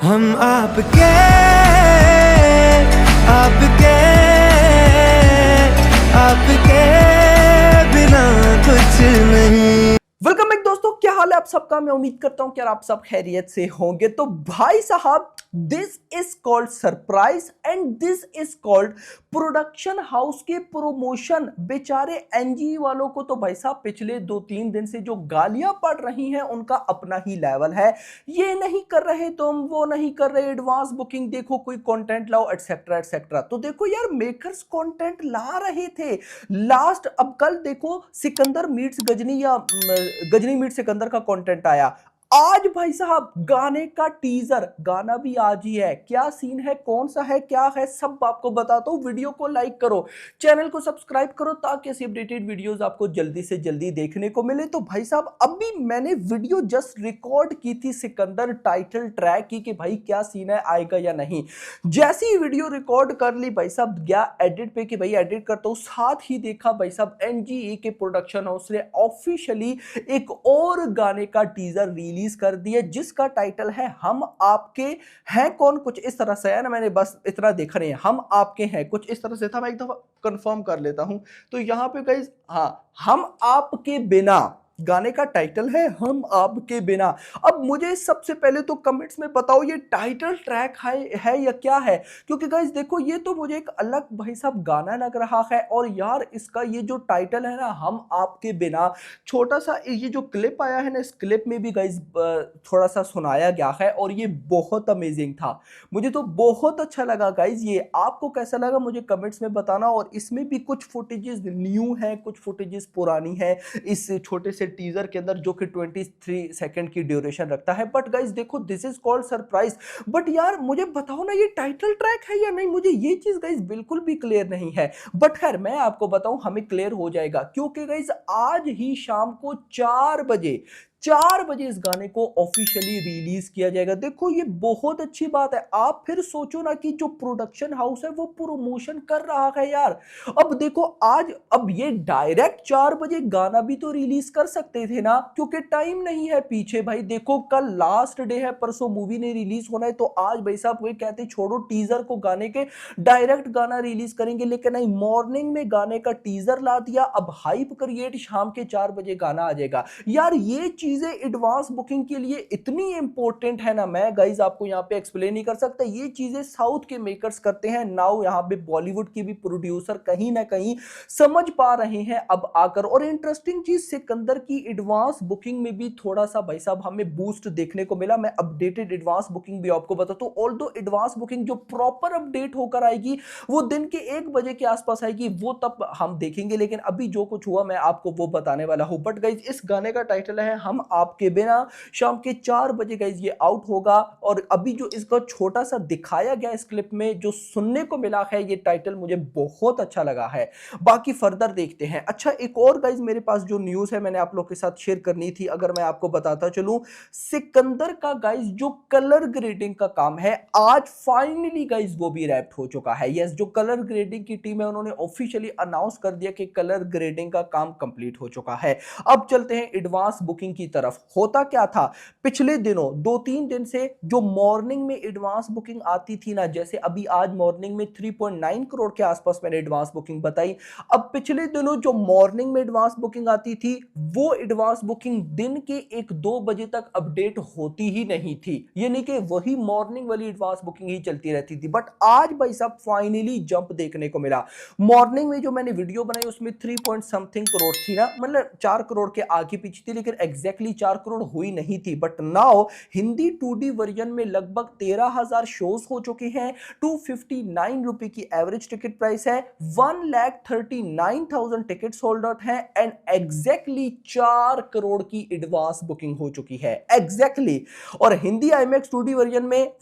हम आपके आपके आपके बिना कुछ नहीं। वेलकम बैक दोस्तों, क्या हाल है आप सबका। मैं उम्मीद करता हूं कि आप सब खैरियत से होंगे। तो भाई साहब, this is called surprise and this is called production house के प्रमोशन। बेचारे एनजी वालों को तो भाई साहब पिछले 2-3 दिन से जो गालियां पड़ रही हैं उनका अपना ही लेवल है। ये नहीं कर रहे तुम, वो नहीं कर रहे, एडवांस बुकिंग देखो, कोई कंटेंट लाओ, एटसेट्रा एटसेट्रा। तो देखो यार, मेकर्स कंटेंट ला रहे थे लास्ट। अब कल देखो सिकंदर मीट्स गजनी या गजनी मीट सिकंदर का कंटेंट आया। आज भाई साहब गाने का टीजर, गाना भी आज ही है। क्या सीन है, कौन सा है, क्या है, सब आपको बताता हूं। वीडियो को लाइक करो, चैनल को सब्सक्राइब करो ताकि ऐसी अपडेटेड वीडियोस आपको जल्दी से जल्दी देखने को मिले। तो भाई साहब अभी मैंने वीडियो जस्ट रिकॉर्ड की थी सिकंदर टाइटल ट्रैक की कि भाई क्या सीन है, आएगा या नहीं। जैसी ही वीडियो रिकॉर्ड कर ली भाई साहब, गया एडिट पे कि भाई एडिट करता हूं। साथ ही देखा भाई साहब एनजीए के प्रोडक्शन हाउस ने ऑफिशियली एक और गाने का टीजर रिलीज कर दिया जिसका टाइटल है हम आपके हैं कौन। कुछ इस तरह से है ना, मैंने बस इतना देखा नहीं है, हम आपके हैं कुछ इस तरह से था। मैं एक दफा कंफर्म कर लेता हूं। तो यहां पे गाइस, हाँ, हम आपके बिना गाने का टाइटल है, हम आपके बिना। अब मुझे सबसे पहले तो कमेंट्स में बताओ ये टाइटल ट्रैक है या क्या है, क्योंकि गाइस देखो ये तो मुझे एक अलग भाई साहब गाना लग रहा है। और यार इसका ये जो टाइटल है ना, हम आपके बिना, छोटा सा ये जो क्लिप आया है ना, इस क्लिप में भी गाइस थोड़ा सा सुनाया गया है और ये बहुत अमेजिंग था। मुझे तो बहुत अच्छा लगा गाइस। ये आपको कैसा लगा मुझे कमेंट्स में बताना। और इसमें भी कुछ फुटेजेस न्यू है, कुछ फुटेजेस पुरानी है इस छोटे से टीजर के अंदर, जो कि 23 सेकंड की ड्यूरेशन रखता है। बट गाइस देखो, this is called surprise. But यार मुझे बताओ ना, ये टाइटल ट्रैक है या नहीं, मुझे ये चीज गाइस बिल्कुल भी क्लियर नहीं है। बट खैर मैं आपको बताऊं, हमें क्लियर हो जाएगा, क्योंकि गाइस आज ही शाम को 4 बजे इस गाने को ऑफिशियली रिलीज किया जाएगा। देखो ये बहुत अच्छी बात है। आप फिर सोचो ना कि जो प्रोडक्शन हाउस है वो प्रमोशन कर रहा है यार। अब देखो आज, अब ये डायरेक्ट 4 बजे गाना भी तो रिलीज कर सकते थे ना, क्योंकि टाइम नहीं है पीछे। भाई देखो कल लास्ट डे है, परसों मूवी ने रिलीज होना है। तो आज भाई साहब वे कहते छोड़ो टीजर को गाने के, डायरेक्ट गाना रिलीज करेंगे। लेकिन नहीं, मॉर्निंग में गाने का टीजर ला दिया। अब हाइप क्रिएट, शाम के 4 बजे गाना आ जाएगा। यार ये चीजें एडवांस बुकिंग के लिए इतनी इंपॉर्टेंट है ना, मैं गाइज आपको यहां पे एक्सप्लेन नहीं कर सकता। ये चीजें साउथ के मेकर्स करते हैं। नाउ यहां पे बॉलीवुड की भी प्रोड्यूसर कहीं ना कहीं समझ पा रहे हैं अब आकर। और इंटरेस्टिंग चीज, सिकंदर की एडवांस बुकिंग में भी थोड़ा सा भाई साहब हमें बूस्ट देखने को मिला। मैं अपडेटेड एडवांस बुकिंग भी आपको बताता हूं। ऑल्दो एडवांस बुकिंग जो प्रॉपर अपडेट होकर आएगी वो दिन के 1 बजे के आसपास आएगी, वो तब हम देखेंगे। लेकिन अभी जो कुछ हुआ मैं आपको वो बताने वाला हूं। बट गाइज इस गाने का टाइटल है हम आपके बिना। शाम के 4 बजे गाइज ये आउट होगा। और अभी जो इसका छोटा सा दिखाया गया इस क्लिप में, जो सुनने को मिला है, ये टाइटल मुझे बहुत अच्छा लगा है। बाकी फर्दर देखते हैं। अच्छा, एक और गाइज मेरे पास जो न्यूज है मैंने आप लोग के साथ शेयर करनी थी, अगर मैं आपको बताता चलूं, सिकंदर का गाइज जो कलर ग्रेडिंग का काम है, आज फाइनली गाइज वो भी रैप्ट हो चुका है। यस, जो कलर ग्रेडिंग की टीम है उन्होंने ऑफिशियली अनाउंस कर दिया कि कलर ग्रेडिंग का काम कंप्लीट हो चुका है। अब चलते हैं एडवांस बुकिंग की तरफ। होता क्या था, पिछले दिनों 2-3 दिन से जो मॉर्निंग में एडवांस बुकिंग आती थी ना, जैसे अभी आज मॉर्निंग में 3.9 करोड़ के आसपास मैंने एडवांस बुकिंग बताई। अब पिछले दिनों जो मॉर्निंग में एडवांस बुकिंग आती थी, वो एडवांस बुकिंग दिन के 1-2 बजे तक अपडेट होती ही नहीं थी, यानी कि वही मॉर्निंग वाली एडवांस बुकिंग ही चलती रहती थी। बट आज भाई साहब फाइनली जंप देखने को मिला। मॉर्निंग में जो मैंने वीडियो बनाई उसमें 3 पॉइंट समथिंग करोड़ थी ना, मतलब 4 करोड़ के आगे पीछे थी, लेकिन एग्जैक्टली 4 करोड़ हुई नहीं थी। But now Hindi 2D version में लगभग 13,000 शोज हो चुके हैं। 259 रुपए की एवरेज टिकट प्राइस है। 1,39,000 टिकट सोल्ड आउट है। एंड एग्जैक्टली 4 करोड़ की एडवांस बुकिंग हो चुकी है एग्जैक्टली। और हिंदी IMAX 2D वर्जन में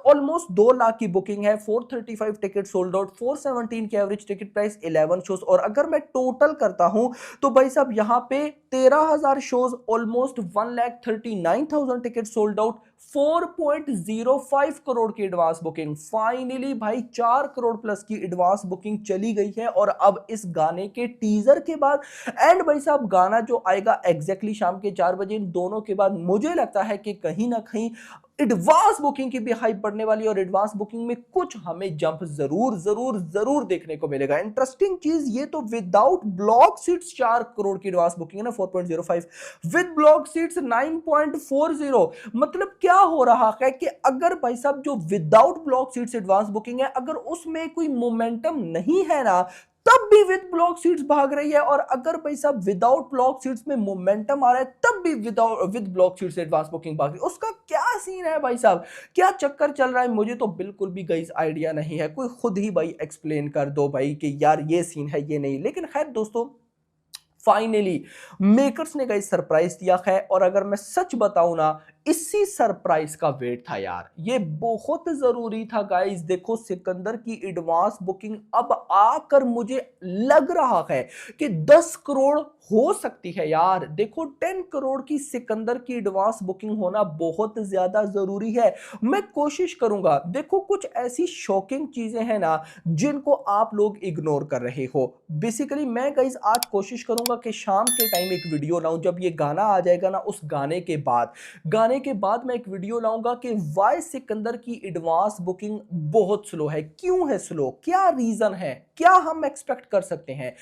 ऑलमोस्ट 2 लाख की बुकिंग है। 435 टिकट सोल्ड आउट, 417 की एवरेज टिकट प्राइस, 11 शोज। और अगर मैं टोटल करता हूं तो भाई साहब यहां पे 13,000 shows, almost 1,39,000 ticket sold out, 4.05 crore की एडवांस बुकिंग। फाइनली भाई 4 करोड़ प्लस की एडवांस बुकिंग चली गई है। और अब इस गाने के टीजर के बाद एंड भाई साहब गाना जो आएगा एग्जैक्टली शाम के 4 बजे, इन दोनों के बाद मुझे लगता है कि कहीं ना कहीं एडवांस बुकिंग की भी हाइप बढ़ने वाली है और एडवांस बुकिंग में कुछ हमें जंप जरूर जरूर जरूर देखने को मिलेगा। इंटरेस्टिंग चीज ये तो विदाउट ब्लॉक सीट्स 4 करोड़ की एडवांस बुकिंग है ना 4.05, विद ब्लॉक सीट्स 9.40। मतलब क्या हो रहा है कि अगर भाई साहब जो without block seats advance booking है, अगर उसमें कोई मोमेंटम नहीं है ना, तब भी विद ब्लॉक सीट्स भाग रही है। और अगर भाई साहब विदाउट ब्लॉक सीट्स में मोमेंटम आ रहा है, तब भी with block seats advance booking भाग रही है। उसका क्या सीन है भाई साहब, क्या चक्कर चल रहा है? मुझे तो बिल्कुल भी गाइस आइडिया नहीं है। कोई खुद ही भाई एक्सप्लेन कर दो भाई कि यार ये सीन है ये नहीं। लेकिन खैर दोस्तों, फाइनली मेकर्स ने गाइस सरप्राइज दिया है। और अगर मैं सच बताऊं ना, इसी सरप्राइज का वेट था यार, ये बहुत जरूरी था गाइस। देखो सिकंदर की एडवांस बुकिंग अब आकर मुझे लग रहा है कि 10 करोड़ हो सकती है यार। देखो 10 करोड़ की सिकंदर की एडवांस बुकिंग होना बहुत ज्यादा जरूरी है। मैं कोशिश करूंगा, देखो कुछ ऐसी शॉकिंग चीजें हैं ना जिनको आप लोग इग्नोर कर रहे हो। बेसिकली मैं गाइस आज कोशिश करूंगा कि शाम के टाइम एक वीडियो लाऊं, जब ये गाना आ जाएगा ना, उस गाने के बाद मैं एक वीडियो लाऊंगा कि वाई सिकंदर की एडवांस बुकिंग बहुत स्लो है। क्यों है स्लो, क्या रीजन है, क्या हम एक्सपेक्ट कर सकते हैं।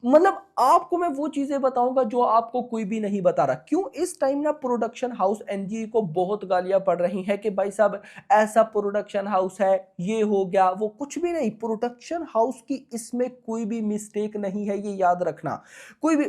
मतलब आपको मैं वो चीजें बताऊंगा जो आपको कोई भी नहीं बता रहा। क्यों इस टाइम ना प्रोडक्शन हाउस एनजी को बहुत गालियां पड़ रही हैं कि भाई साहब ऐसा प्रोडक्शन हाउस है, ये हो गया वो, कुछ भी नहीं। प्रोडक्शन हाउस की इसमें कोई भी मिस्टेक नहीं है, ये याद रखना। कोई भी,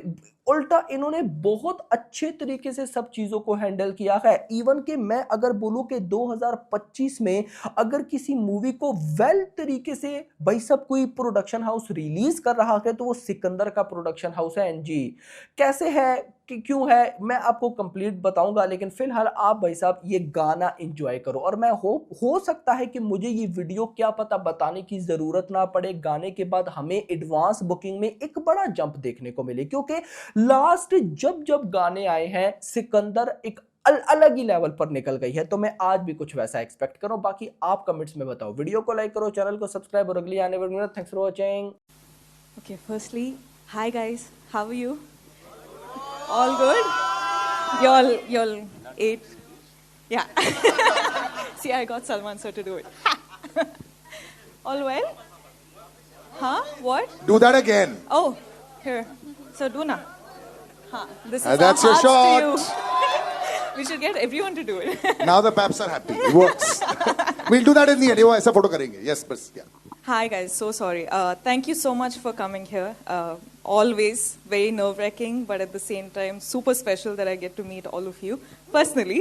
उल्टा इन्होंने बहुत अच्छे तरीके से सब चीजों को हैंडल किया है। इवन कि मैं अगर बोलूं कि 2025 में अगर किसी मूवी को वेल तरीके से भाई सब कोई प्रोडक्शन हाउस रिलीज कर रहा है तो वो सिकंदर का प्रोडक्शन हाउस है एनजी। कैसे है कि क्यों है मैं आपको कंप्लीट बताऊंगा, लेकिन फिलहाल आप भाई साहब ये गाना एंजॉय करो। और मैं हो सकता है कि मुझे ये वीडियो क्या पता बताने की जरूरत ना पड़े, गाने के बाद हमें एडवांस बुकिंग में एक बड़ा जंप देखने को मिले। क्योंकि लास्ट जब गाने आए हैं सिकंदर एक अलग ही लेवल पर निकल गई है। तो मैं आज भी कुछ वैसा एक्सपेक्ट करूं। बाकी आप कमेंट्स में बताओ। वीडियो को लाइक करो, चैनल को सब्सक्राइब और अगली आने वाली thanks for watching. Okay, firstly, hi guys, how are you? All good? Y'all ate? Yeah. See, I got Salman sir to do it. All well? Huh? What? Do that again. Oh, here. So do na. Huh. This is That's our your hearts to shot. you. We should get everyone to do it. Now the paps are happy. It works. We'll do that in the end. वो ऐसा photo करेंगे. Yes, but yeah. Hi guys, so sorry. Thank you so much for coming here. Always very nerve-wracking, but at the same time super special that I get to meet all of you personally.